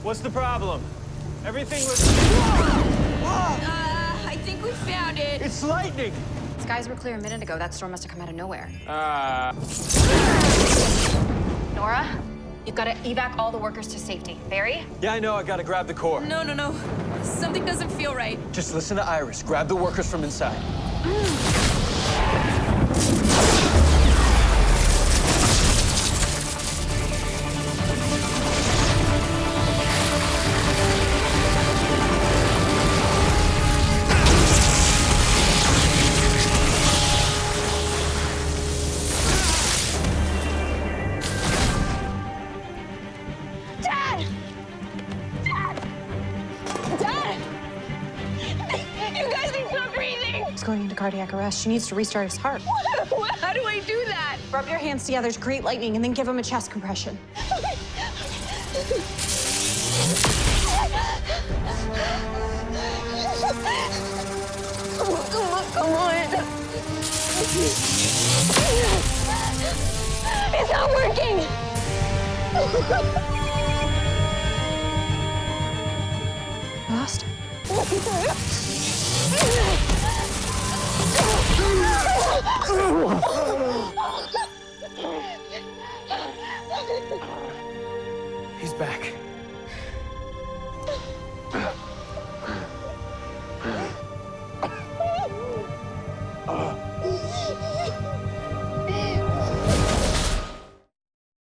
What's the problem? Everything was... I think we found it. It's lightning! Skies were clear a minute ago. That storm must have come out of nowhere. Nora, you've got to evac all the workers to safety. Barry? Yeah, I know. I gotta grab the core. No. Something doesn't feel right. Just listen to Iris. Grab the workers from inside. Dad! You guys, he's not breathing! He's going into cardiac arrest. She needs to restart his heart. How do I do that? Rub your hands together to create lightning and then give him a chest compression. Come on. It's not working! Lost? He's back.